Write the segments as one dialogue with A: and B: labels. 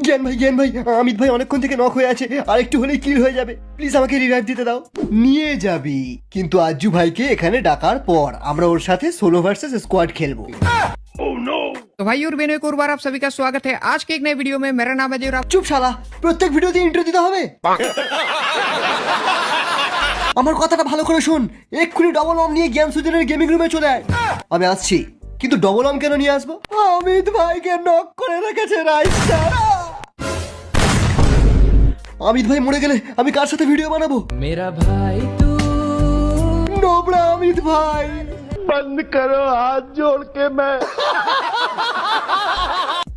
A: জ্ঞান ভাই অমিত ভাই অনেকক্ষণ থেকে নক হয়ে আছে, আর একটু হলেই কিল হয়ে যাবে, প্লিজ আমাকে রিভাইভ দিতে দাও। নিয়ে যাবি, কিন্তু আজ্জু ভাইকে এখানে ডাকার পর আমরা ওর সাথে সোলো ভার্সেস স্কোয়াড खेलबो।
B: तो भाई और बहनों, एक और बार आप सभी का स्वागत है आज के एक नए वीडियो में। मेरा नाम है देवराज।
A: চুপ শালা, প্রত্যেক ভিডিওতে ইন্ট্রো দিতে হবে? আমার কথাটা ভালো করে শুন, এক্ষুনি ডবল অম নিয়ে জ্ঞান সুজনের গেমিং রুমে চলে আয়। আমি আসছি, কিন্তু ডবল অম কেন নিয়ে আসবো? অমিত ভাইকে নক করে রেখেছে রাইস্টার। অমিত ভাই মরে গেলে আমি কার সাথে ভিডিও বানাবো?
C: मेरा भाई तू
A: নোবরা অমিত ভাই,
D: बंद करो हाथ जोड़ के मैं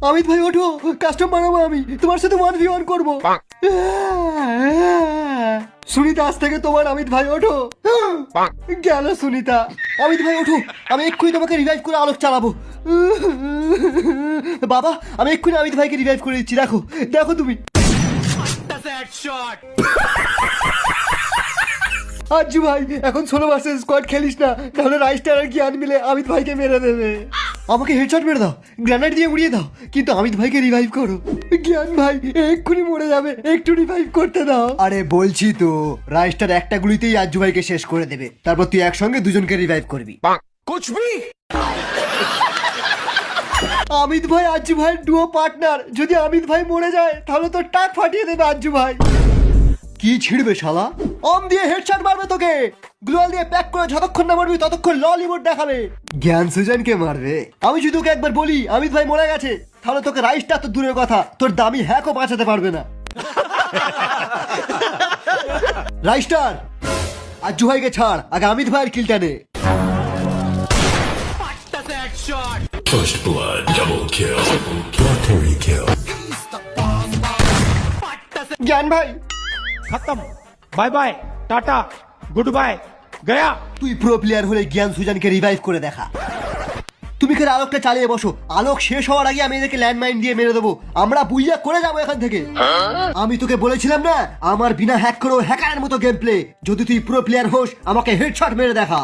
A: অমিত ভাই ওঠো, কাস্টম বানাবো আমি, তোমার সাথে 1v1 করবো। সুনিতা, আজ থেকে তোমার অমিত ভাই ওঠো। গেল সুনিতা। অমিত ভাই ওঠো, আমি এক্ষুনি তোমাকে রিভাইভ করে আলোক চালাবো। বাবা, আমি এক্ষুনি অমিত ভাইকে রিভাইভ করে দিচ্ছি, দেখো দেখো তুমি। আজ্জু ভাই, এখন সোলো ভার্সেস স্কোয়াড খেলিস না, তাহলে রাইস্টার আর জ্ঞান মিলে অমিত ভাইকে মেরে দেবে। আমাকে হেডশট মেরে দাও, গ্রেনেড দিয়ে উড়িয়ে দাও, কিন্তু অমিত ভাইকে রিভাইভ করো। জ্ঞান ভাই এক্ষুনি মরে যাবে, একটু রিভাইভ করতে দাও। আরে বলছি তো, রাইস্টার একটা গুলিতেই আজ্জু ভাইকে শেষ করে দেবে, তারপর তুই একসঙ্গে দুজনকে রিভাইভ করবি।
D: कुछ भी
A: অমিত ভাই আজ্জু ভাই ডুও পার্টনার, যদি অমিত ভাই মরে যায় তাহলে তো টাক ফাটিয়ে দেবে আজ্জু ভাই। কি ছিড়বে শালা? অম দিয়ে হেডশট মারবে তোকে, গ্লোয়াল দিয়ে প্যাক করে যতক্ষণ না মারবি ততক্ষণ ললিউড দেখাবে। জ্ঞান সুজনকে মারবে। আমি যদি তোকে একবার বলি অমিত ভাই মরে গেছে, তাহলে তোকে রাইস্টার তো দূরের কথা, তোর দামি হ্যাকও বাঁচাতে পারবে না। রাইস্টার, আজ্জু ভাইকে ছাড়, আগে অমিত ভাইয়ের কিলটা নে।
E: First blood, double kill, lottery kill.
A: জ্ঞান ভাই,
D: खत्म bye bye tata good bye गया
A: তুই প্রো প্লেয়ার হলে জ্ঞান সুজনকে রিভাইভ করে দেখা। তুমি খেলে আলোকটা চালিয়ে বসো, আলোক শেষ হওয়ার আগে আমি এদেরকে ল্যান্ডমাইন দিয়ে মেরে দেবো, আমরা বুইয়া করে যাবো এখান থেকে। আমি তোকে বলেছিলাম না, আমার বিনা হ্যাক করেও হ্যাকারের মতো গেম প্লে। যদি তুই প্রো প্লেয়ার হোস, আমাকে হেডশট মেরে দেখা।